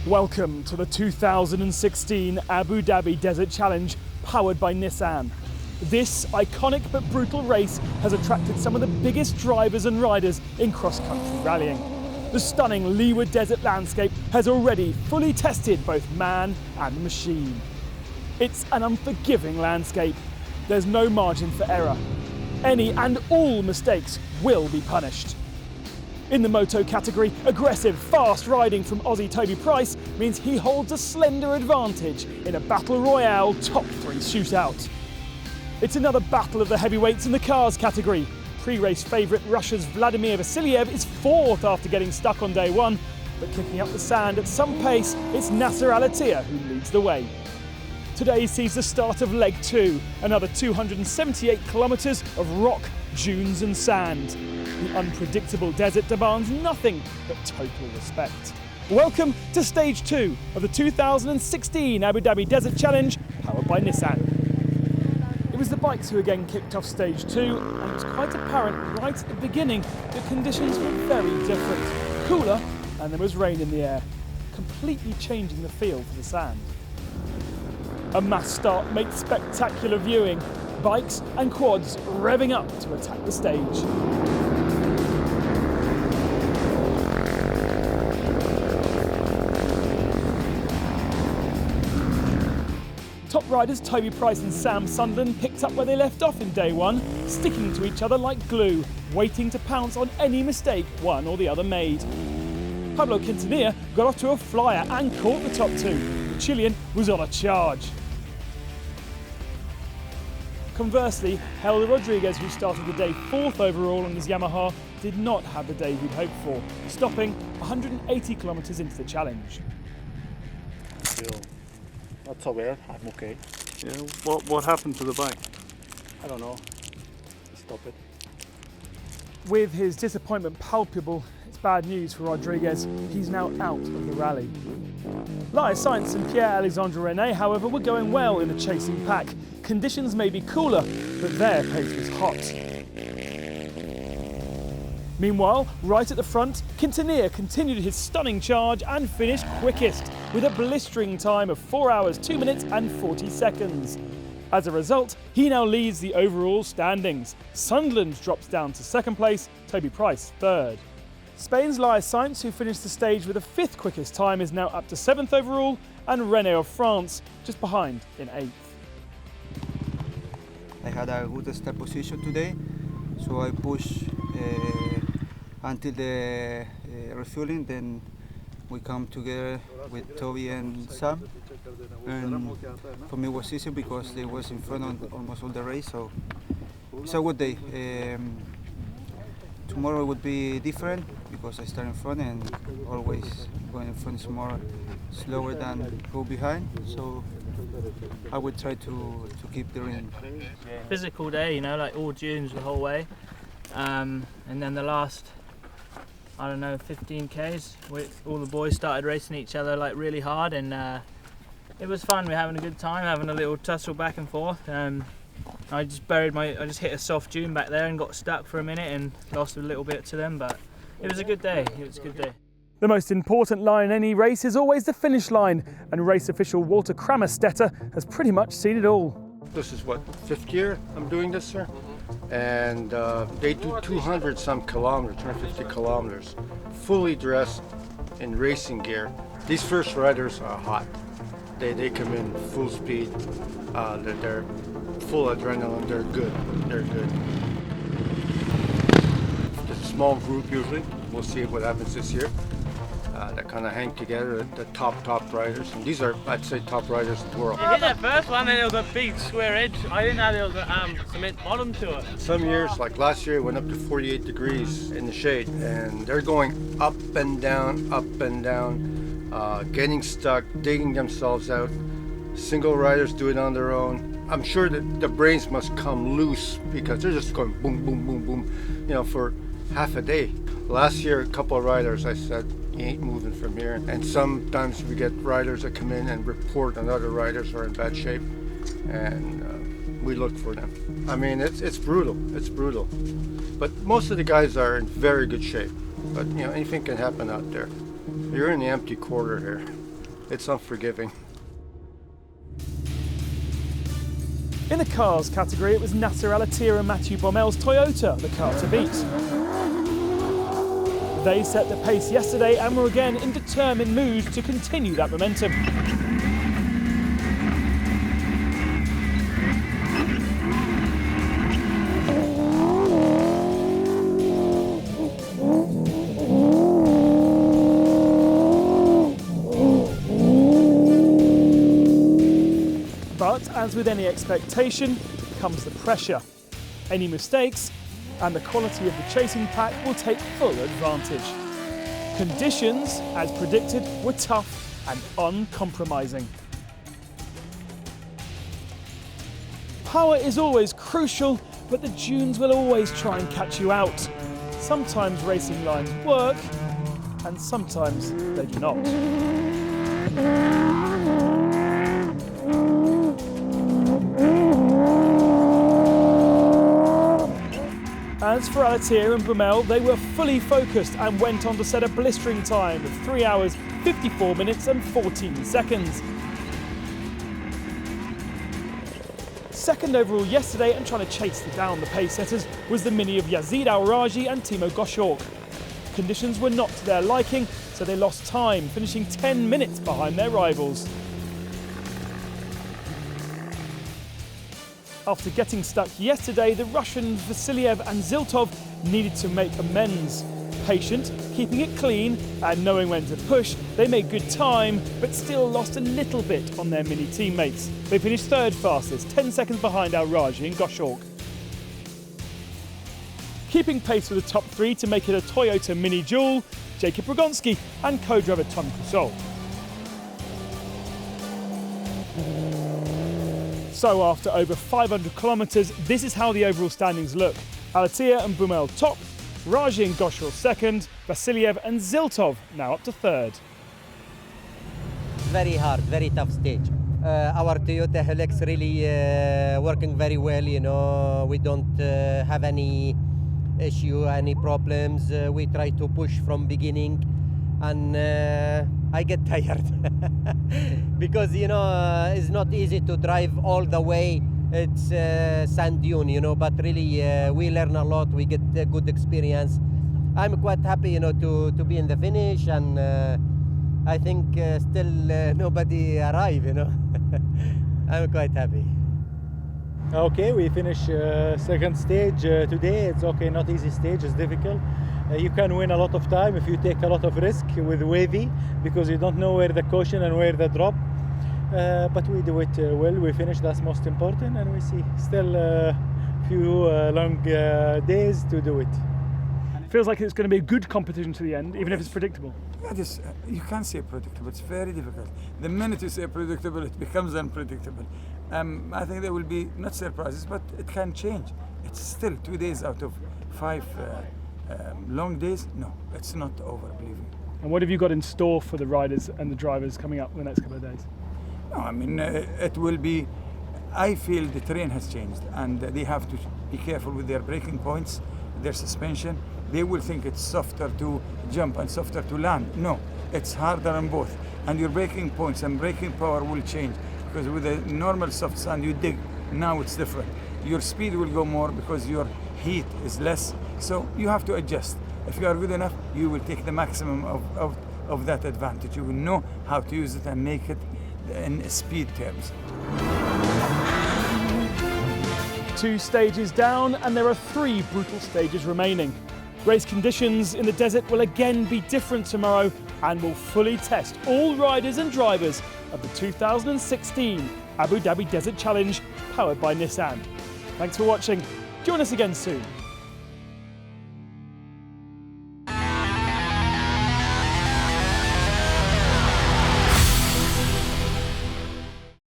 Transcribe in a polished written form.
Welcome to the 2016 Abu Dhabi Desert Challenge, powered by Nissan. This iconic but brutal race has attracted some of the biggest drivers and riders in cross-country rallying. The stunning Leeward Desert landscape has already fully tested both man and machine. It's an unforgiving landscape. There's no margin for error. Any and all mistakes will be punished. In the moto category, aggressive, fast riding from Aussie Toby Price means he holds a slender advantage in a Battle Royale top 3 shootout. It's another battle of the heavyweights in the cars category. Pre-race favourite Russia's Vladimir Vasiliev is 4th after getting stuck on day 1, but kicking up the sand at some pace, it's Nasser Al-Attiyah who leads the way. Today sees the start of leg 2, another 278 kilometres of rock, dunes and sand. The unpredictable desert demands nothing but total respect. Welcome to stage 2 of the 2016 Abu Dhabi Desert Challenge, powered by Nissan. It was the bikes who again kicked off stage 2, and it was quite apparent right at the beginning that conditions were very different. Cooler, and there was rain in the air, completely changing the feel for the sand. A mass start made spectacular viewing, bikes and quads revving up to attack the stage. Top riders Toby Price and Sam Sunderland picked up where they left off in day 1, sticking to each other like glue, waiting to pounce on any mistake one or the other made. Pablo Quintanilla got off to a flyer and caught the top 2. The Chilean was on a charge. Conversely, Helder Rodriguez, who started the day 4th overall on his Yamaha, did not have the day he'd hoped for, stopping 180 kilometres into the challenge. Not so bad, I'm okay. Yeah, what happened to the bike? I don't know. Stop it. With his disappointment palpable, it's bad news for Rodriguez. He's now out of the rally. Elias Sainz and Pierre-Alexandre Renet, however, were going well in the chasing pack. Conditions may be cooler, but their pace was hot. Meanwhile, right at the front, Quintanilla continued his stunning charge and finished quickest, with a blistering time of 4 hours, 2 minutes and 40 seconds. As a result, he now leads the overall standings. Sunderland drops down to 2nd place, Toby Price 3rd. Spain's Elias Sainz, who finished the stage with the 5th quickest time, is now up to 7th overall, and René of France just behind in 8th. I had a good start position today, so I pushed until the refueling, then we come together with Toby and Sam, and for me it was easy because they was in front on almost all the race, so it's a good day. Tomorrow would be different because I start in front, and always going in front is more slower than go behind, so I would try to keep the rhythm. Physical day, you know, like all dunes the whole way, and then the last, I don't know, 15 Ks, all the boys started racing each other like really hard, and it was fun. We were having a good time, having a little tussle back and forth. I just hit a soft dune back there and got stuck for a minute and lost a little bit to them, but it was a good day. It was a good day. The most important line in any race is always the finish line, and race official Walter Kramerstetter has pretty much seen it all. This is what, 5th year I'm doing this, sir? And they do 200 some kilometers, 250 kilometers, fully dressed in racing gear. These first riders are hot. They come in full speed, they're full adrenaline, they're good. It's a small group usually, we'll see what happens this year. That kind of hang together, the top riders, and these are, I'd say, top riders in the world. You hit that first one and it was a big square edge. I didn't know there was a cement bottom to it. Some years, like last year, it went up to 48 degrees in the shade, and they're going up and down, getting stuck, digging themselves out. Single riders do it on their own. I'm sure that the brains must come loose because they're just going boom, boom, boom, boom, you know, for half a day. Last year, a couple of riders, I said, you ain't moving from here. And sometimes we get riders that come in and report on other riders who are in bad shape, and we look for them. I mean, it's brutal, But most of the guys are in very good shape. But you know, anything can happen out there. You're in the empty quarter here. it's unforgiving. In the cars category, it was Nasser Al-Attiyah and Mathieu Baumel's Toyota the car to beat. They set the pace yesterday and were again in determined mood to continue that momentum. But as with any expectation comes the pressure. Any mistakes and the quality of the chasing pack will take full advantage. Conditions, as predicted, were tough and uncompromising. Power is always crucial, but the dunes will always try and catch you out. Sometimes racing lines work, and sometimes they do not. As for Al-Attiyah and Baumel, they were fully focused and went on to set a blistering time of 3 hours, 54 minutes and 14 seconds. Second overall yesterday and trying to chase down the pace setters was the Mini of Yazid Al-Raji and Timo Goshork. Conditions were not to their liking, so they lost time, finishing 10 minutes behind their rivals. After getting stuck yesterday, the Russians Vasiliev and Ziltov needed to make amends. Patient, keeping it clean, and knowing when to push, they made good time, but still lost a little bit on their Mini teammates. They finished third fastest, 10 seconds behind Al-Raji and Goshork. Keeping pace with the top three to make it a Toyota Mini duel, Jacob Rogonski and co-driver Tom Cusol. So after over 500 kilometres, this is how the overall standings look. Al-Attiyah and Baumel top, Raji and Goshork second, Vasiliev and Ziltov now up to third. Very hard, very tough stage. Our Toyota Hilux really working very well, you know. We don't have any issue, any problems. We try to push from beginning, and I get tired because, you know, it's not easy to drive all the way. It's sand dune, you know, but really we learn a lot. We get a good experience. I'm quite happy, you know, to be in the finish, and I think still nobody arrived, you know. I'm quite happy. Okay, we finish second stage today. It's okay, not easy stage, it's difficult. You can win a lot of time if you take a lot of risk with wavy, because you don't know where the caution and where the drop. But we do it well, we finish, that's most important, and we see still a few long days to do it. Feels like it's going to be a good competition to the end, even if it's predictable. Yeah, you can't say predictable, it's very difficult. The minute you say predictable, it becomes unpredictable. I think there will be not surprises, but it can change. It's still 2 days out of 5 long days. No, it's not over, believe me. And what have you got in store for the riders and the drivers coming up in the next couple of days? No, I mean, it will be, I feel the terrain has changed, and they have to be careful with their braking points, their suspension. They will think it's softer to jump and softer to land. No, it's harder on both. And your braking points and braking power will change, because with a normal soft sand you dig, now it's different. Your speed will go more because your heat is less, so you have to adjust. If you are good enough, you will take the maximum of that advantage. You will know how to use it and make it in speed terms. 2 stages down, and there are 3 brutal stages remaining. Race conditions in the desert will again be different tomorrow and will fully test all riders and drivers of the 2016 Abu Dhabi Desert Challenge, powered by Nissan. Thanks for watching. Join us again soon.